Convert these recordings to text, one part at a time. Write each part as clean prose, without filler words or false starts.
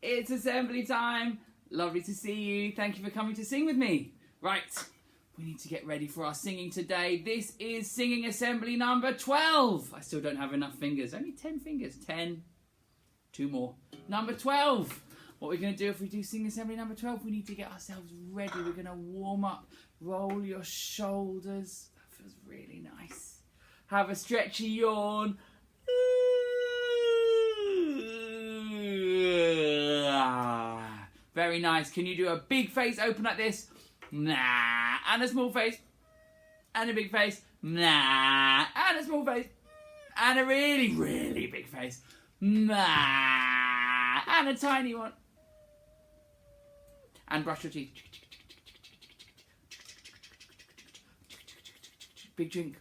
It's assembly time. Lovely to see you. Thank you for coming to sing with me. Right, we need to get ready for our singing today. This is singing assembly number 12. I still don't have enough fingers. Only 10 fingers. 10. 2 more. Number 12. What we're going to do if we do sing assembly number 12, we need to get ourselves ready. We're going to warm up. Roll your shoulders. That feels really nice. Have a stretchy yawn. Very nice. Can you do a big face open like this? Nah. And a small face. And a big face. Nah. And a small face. And a really, really big face. Nah. And a tiny one. And brush your teeth. Big drink.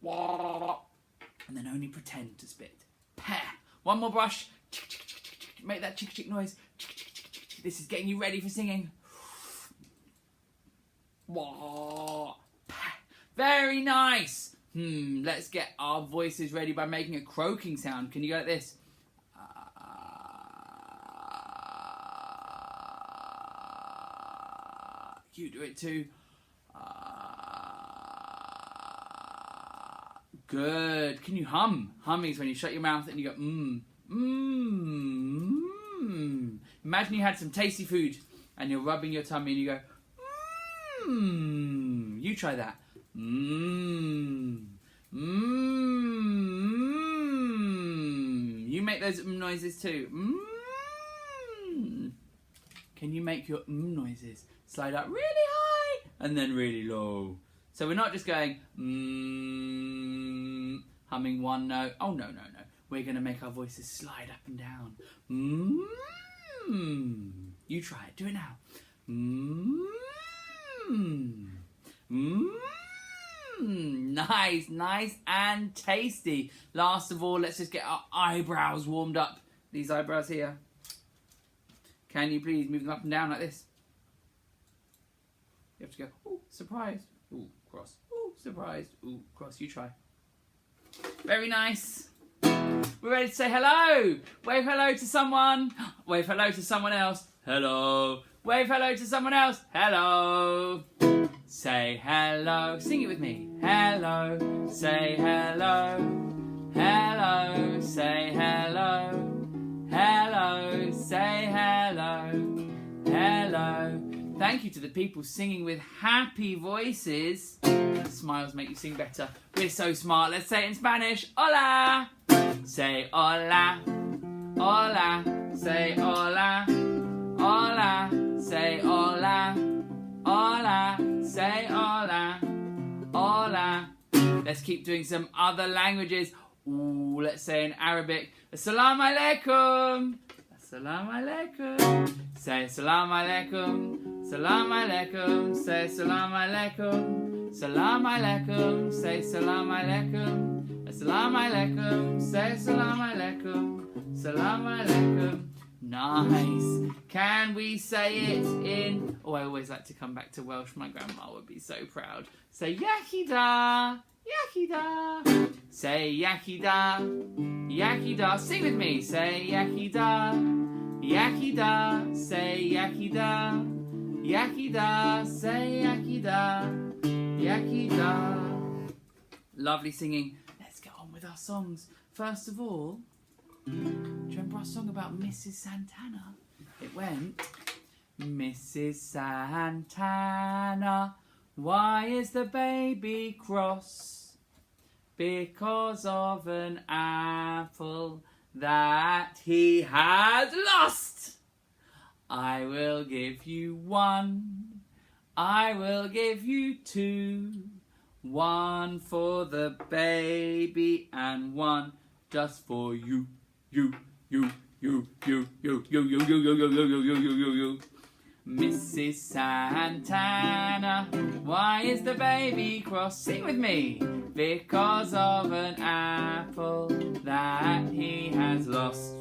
And then only pretend to spit. Pear. One more brush. Make that chick chick noise. This is getting you ready for singing. Very nice. Let's get our voices ready by making a croaking sound. Can you go like this? You do it too. Good. Can you hum? Humming is when you shut your mouth and you go Imagine you had some tasty food and you're rubbing your tummy and you go You try that. You make those noises too. Can you make your noises? Slide up really high and then really low. So we're not just going humming one note. Oh, no. We're going to make our voices slide up and down. You try it. Do it now. Nice and tasty. Last of all, let's just get our eyebrows warmed up. These eyebrows here. Can you please move them up and down like this? You have to go, ooh, surprised. Ooh, cross. Ooh, surprised. Ooh, cross. You try. Very nice. We're ready to say hello. Wave hello to someone. Wave hello to someone else. Hello. Wave hello to someone else. Hello. Say hello. Sing it with me. Hello. Say hello. Hello. Say hello. Hello. Say hello. Hello. Thank you to the people singing with happy voices. Smiles make you sing better. We're so smart. Let's say it in Spanish. Hola. Say hola. Hola. Say hola. Hola. Say hola. Hola. Say hola. Hola. Let's keep doing some other languages. Ooh, let's say in Arabic. Assalamu alaikum. Assalamu alaikum. Say assalamu alaikum. Salam alaikum, say salam alaikum. Salam alaikum, say salam alaikum. Salam alaikum, say salam alaikum. Salam alaikum. Nice. Can we say it in... Oh, I always like to come back to Welsh. My grandma would be so proud. Say Yakida. Yakida. Say Yakida. Yakida. Sing with me. Say Yakida. Yakida. Say Yakida. Yakida, say Yakida, Yakida. Lovely singing. Let's get on with our songs. First of all, do you remember our song about Mrs. Santana? It went, Mrs. Santana, why is the baby cross? Because of an apple that he has lost. I will give you 1, I will give you 2, 1 for the baby and 1 just for you. Mrs. Santana, why is the baby cross? Sing with me. Because of an apple that he has lost.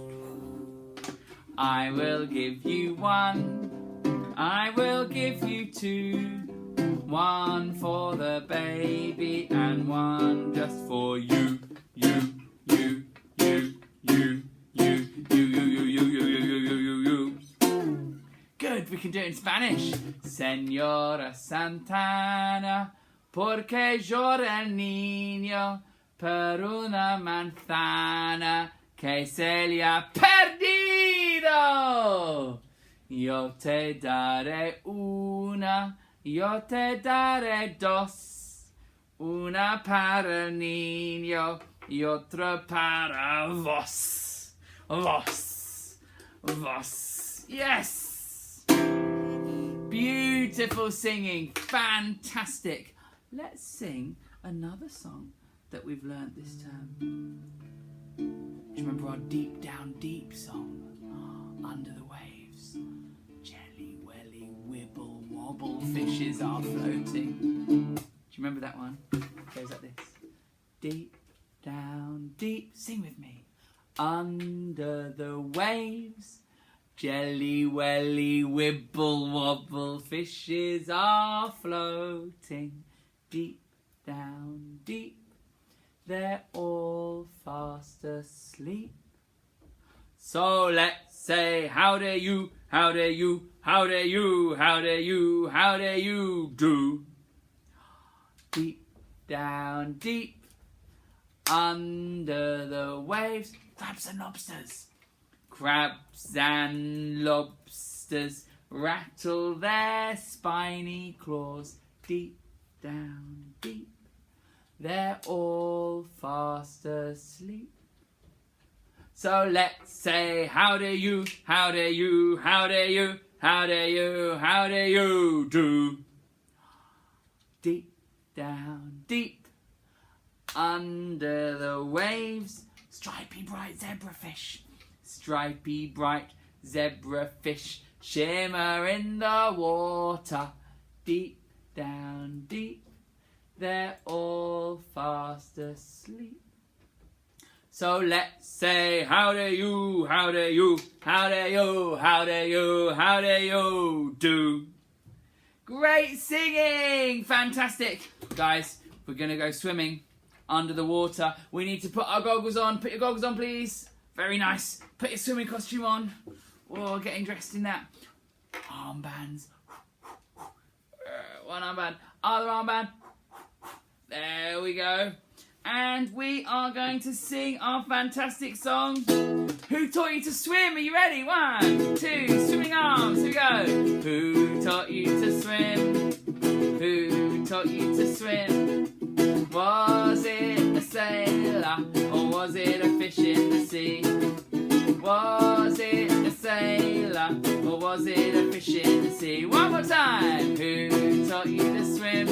I will give you 1, I will give you 2, 1 for the baby and 1 just for you. can do it in Spanish. Señora Santana, porque llora el niño per una manzana que se le ha perdido? Yo te daré una, yo te daré dos, una para el niño y otra para vos. Vos. Vos. Yes! Beautiful singing. Fantastic. Let's sing another song that we've learnt this term. Do you remember our Deep Down Deep song? Under the waves. Jelly, welly, wibble, wobble, fishes are floating. Do you remember that one? It goes like this. Deep down deep. Sing with me. Under the waves. Jelly, welly, wibble, wobble, fishes are floating. Deep down deep. They're all fast asleep. So let's say, how do you, how do you, how do you, how do you, how do you do? Deep down deep, under the waves, crabs and lobsters. Crabs and lobsters rattle their spiny claws. Deep down deep, they're all fast asleep. So let's say, how do you, how do you, how do you, how do you, how do you do? Deep down deep, under the waves, stripy bright zebrafish. Stripy bright zebrafish shimmer in the water. Deep down deep, they're all fast asleep. So let's say, how do you, how do you, how do you, how do you, how do you do? Great singing! Fantastic! Guys, we're going to go swimming under the water. We need to put our goggles on. Put your goggles on, please. Very nice. Put your swimming costume on. Oh, getting dressed in that. Armbands. One armband. Other armband. There we go. And we are going to sing our fantastic song. Who taught you to swim? Are you ready? 1, 2, swimming arms. Here we go. Who taught you to swim? Who taught you to swim? Was it a sailor or was it a fish in the sea? Was it a sailor or was it a fish in the sea? One more time. Who taught you to swim?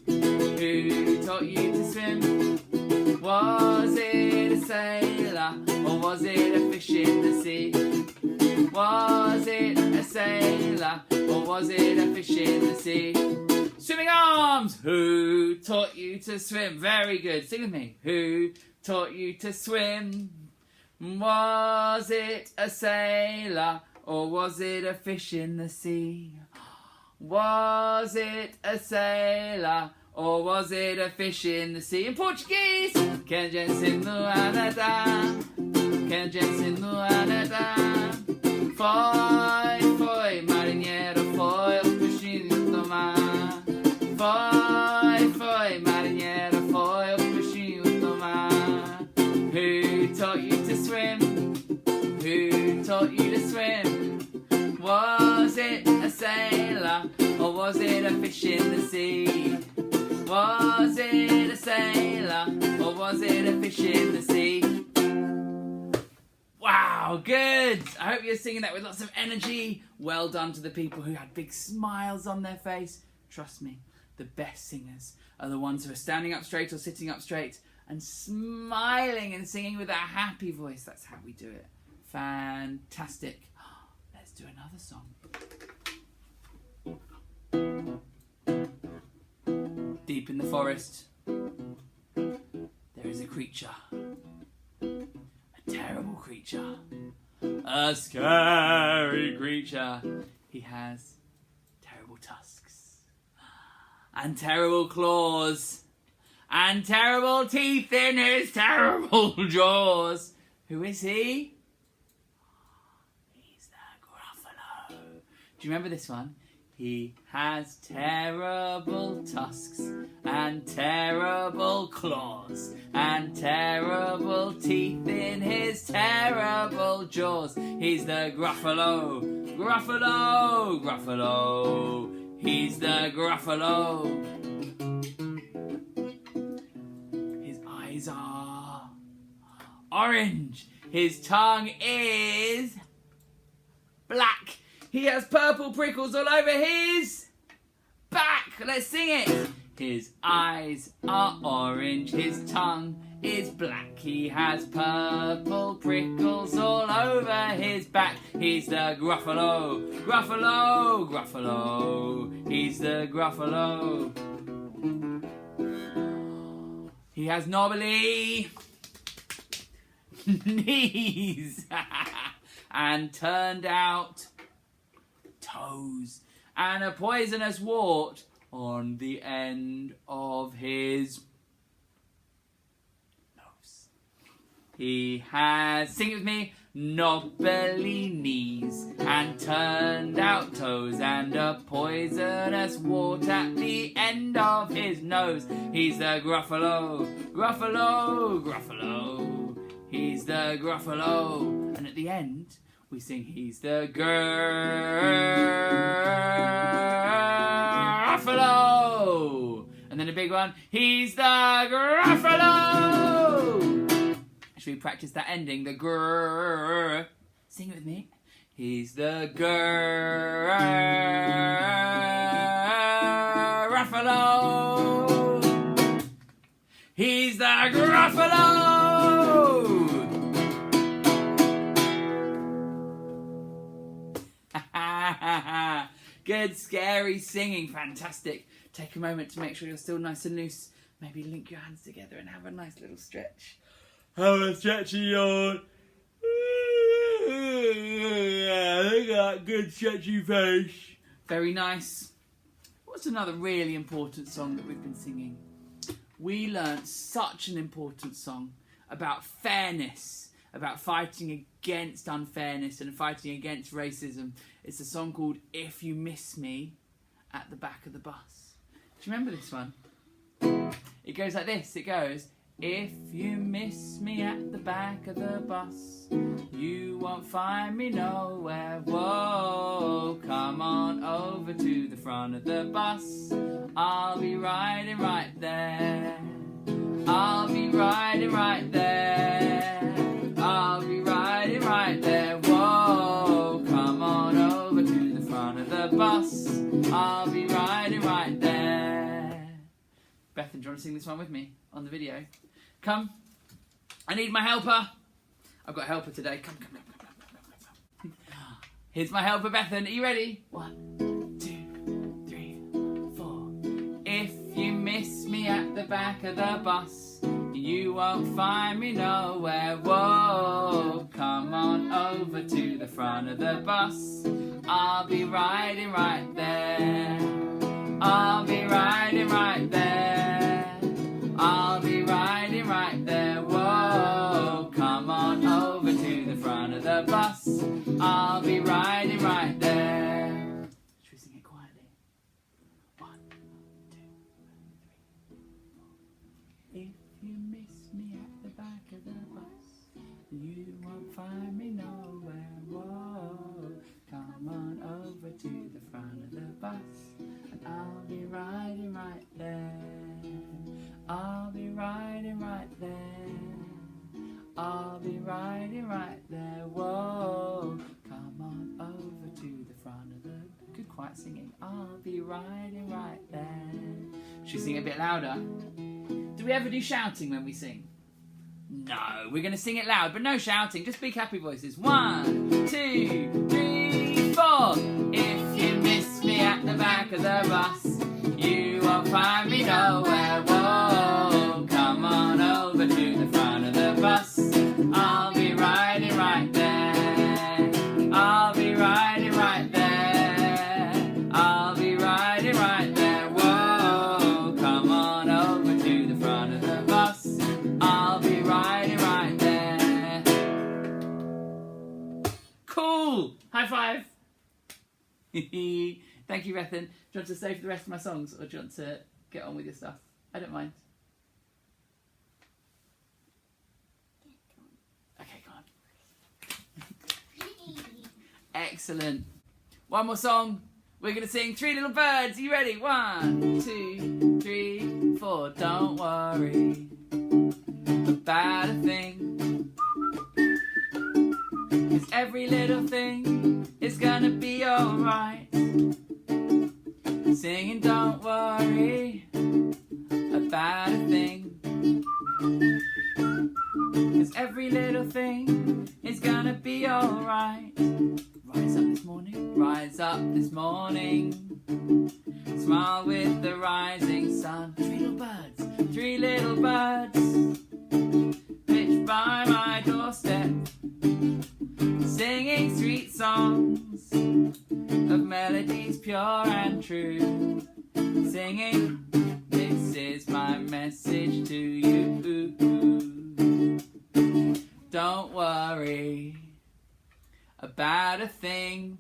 Who taught you to swim? Was it a sailor or was it a fish in the sea? Was it a sailor or was it a fish in the sea? Swimming arms! Who taught you to swim? Very good. Sing with me. Who taught you to swim? Was it a sailor or was it a fish in the sea? Was it a sailor or was it a fish in the sea? In Portuguese! Quem já ensinou a nadar? Quem já ensinou a nadar? Foi, marinheiro, foi o peixinho do mar. Foi, marinheiro, foi o peixinho do mar. Who taught you to swim? Who taught you to swim? Was it a sailor or was it a fish in the sea? Was it a sailor or was it a fish in the sea? Wow, good! I hope you're singing that with lots of energy. Well done to the people who had big smiles on their face. Trust me, the best singers are the ones who are standing up straight or sitting up straight and smiling and singing with a happy voice. That's how we do it. Fantastic. Let's do another song. Deep in the forest, there is a creature. A terrible creature. A scary creature. He has terrible tusks. And terrible claws. And terrible teeth in his terrible jaws. Who is he? He's the Gruffalo. Do Do you remember this one? He has terrible tusks and terrible claws and terrible teeth in his terrible jaws. He's the Gruffalo, Gruffalo, Gruffalo. He's the Gruffalo. His eyes are orange. His tongue is black. He has purple prickles all over his back. Let's sing it. His eyes are orange. His tongue is black. He has purple prickles all over his back. He's the Gruffalo, Gruffalo, Gruffalo. He's the Gruffalo. He has knobbly knees and turned out toes and a poisonous wart on the end of his nose. He has, sing it with me, knobbly knees and turned out toes and a poisonous wart at the end of his nose. He's the Gruffalo, Gruffalo, Gruffalo. He's the Gruffalo. And at the end, we sing, he's the Gruffalo. And then a big one, he's the Gruffalo. Should we practice that ending? The grrr. Sing it with me. He's the Gruffalo. He's the Gruffalo. Good, scary singing, fantastic. Take a moment to make sure you're still nice and loose. Maybe link your hands together and have a nice little stretch. Have a stretchy yawn. Look at that good stretchy face. Very nice. What's another really important song that we've been singing? We learnt such an important song about fairness, about fighting against unfairness and fighting against racism. It's a song called If You Miss Me at the Back of the Bus. Do you remember this one? It goes like this. It goes, if you miss me at the back of the bus, you won't find me nowhere. Whoa, come on over to the front of the bus. I'll be riding right there. I'll be riding right there. I'll be riding right there. Whoa, come on over to the front of the bus. I'll be riding right there. Bethan, do you want to sing this one with me on the video? Come. I need my helper. I've got a helper today. Come. Here's my helper, Bethan. Are you ready? 1, 2, 3, 4. If you miss me at the back of the bus, you won't find me nowhere. Whoa, come on over to the front of the bus. I'll be riding right there. I'll be riding right there. I'll be riding right there. Whoa, come on over to the front of the bus. I'll be riding right there. Should we sing it quietly? 1, 2, 3, 4. If you miss me at the back of the bus, you won't find me nowhere. Whoa, come on over to the front of the bus, and I'll be riding right there. I'll be riding right there. I'll be riding right there. Whoa, come on over to the front of the... Good quiet singing. I'll be riding right there. Should we sing a bit louder? Do we ever do shouting when we sing? No, we're going to sing it loud, but no shouting. Just big happy voices. 1, 2, 3, 4. If you miss me at the back of the bus, you won't find me nowhere. Whoa, come on over to the front of the bus. I'll be riding right there. I'll be riding right there. I'll be riding right there. Whoa, come on over to the front of the bus. I'll be riding right there. Cool! High five. Thank you, Rethan. Do you want to stay for the rest of my songs, or do you want to get on with your stuff? I don't mind. Okay, go on. Excellent. One more song. We're going to sing Three Little Birds. Are you ready? 1, 2, 3, 4. Don't worry about a thing, 'cause every little thing is gonna be alright. Singing don't worry about a thing, 'cause every little thing is gonna be alright. Rise up this morning, rise up this morning, smile with the rising sun. Three little birds, pitched by my doorstep, singing sweet songs of melodies pure and true. Singing, this is my message to you. Don't worry about a thing,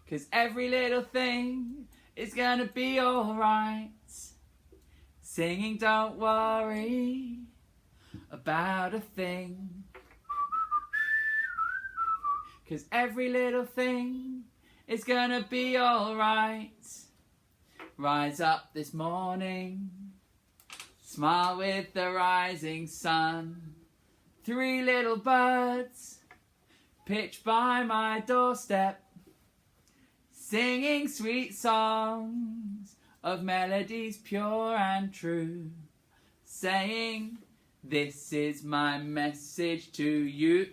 'cause every little thing is gonna be alright. Singing don't worry about a thing, 'cause every little thing is gonna be alright. Rise up this morning, smile with the rising sun. Three little birds pitched by my doorstep, singing sweet songs of melodies pure and true. Saying, this is my message to you.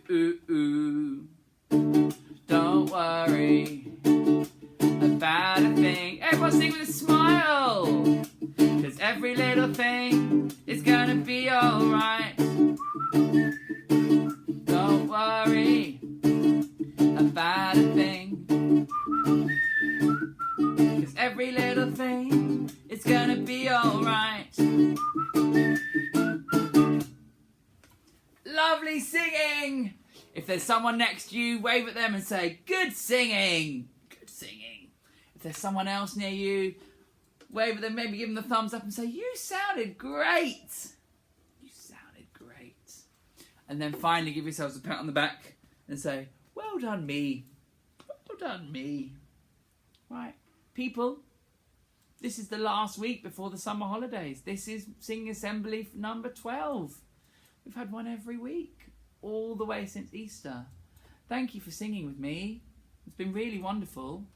Don't worry about a thing. Everyone sing with a smile, 'cause every little thing is gonna be alright. Don't worry about a thing, 'cause every little thing is gonna be alright. Lovely singing! If there's someone next to you, wave at them and say, good singing! Good singing. If there's someone else near you, wave at them, maybe give them the thumbs up and say, you sounded great! You sounded great. And then finally give yourselves a pat on the back and say, well done me. Well done me. Right, people, this is the last week before the summer holidays. This is Singing Assembly number 12. We've had one every week, all the way since Easter. Thank you for singing with me. It's been really wonderful.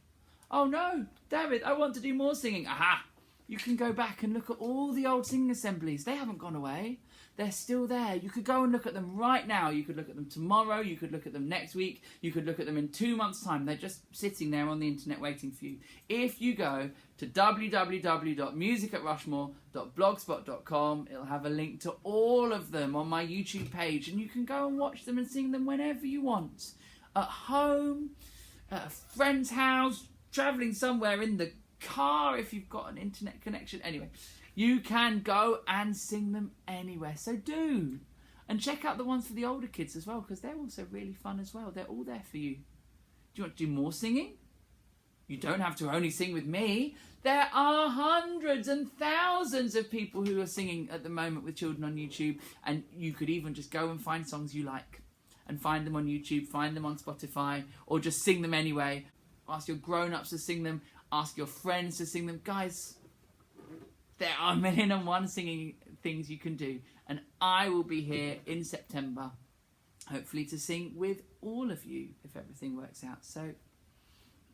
Oh no, David, I want to do more singing. Aha! You can go back and look at all the old singing assemblies. They haven't gone away. They're still there. You could go and look at them right now. You could look at them tomorrow. You could look at them next week. You could look at them in 2 months' time. They're just sitting there on the internet waiting for you. If you go to www.musicatrushmore.blogspot.com, it'll have a link to all of them on my YouTube page, and you can go and watch them and sing them whenever you want. At home, at a friend's house, travelling somewhere in the car if you've got an internet connection. Anyway, you can go and sing them anywhere, so do. And check out the ones for the older kids as well, because they're also really fun as well. They're all there for you. Do you want to do more singing? You don't have to only sing with me. There are hundreds and thousands of people who are singing at the moment with children on YouTube, and you could even just go and find songs you like and find them on YouTube, find them on Spotify, or just sing them anyway. Ask your grown-ups to sing them, ask your friends to sing them. Guys, there are 1,000,001 singing things you can do, and I will be here in September, hopefully to sing with all of you if everything works out. So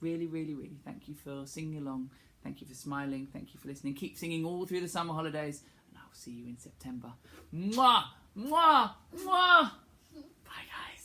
really, really, really thank you for singing along. Thank you for smiling. Thank you for listening. Keep singing all through the summer holidays, and I'll see you in September. Mwah! Mwah! Mwah! Bye, guys.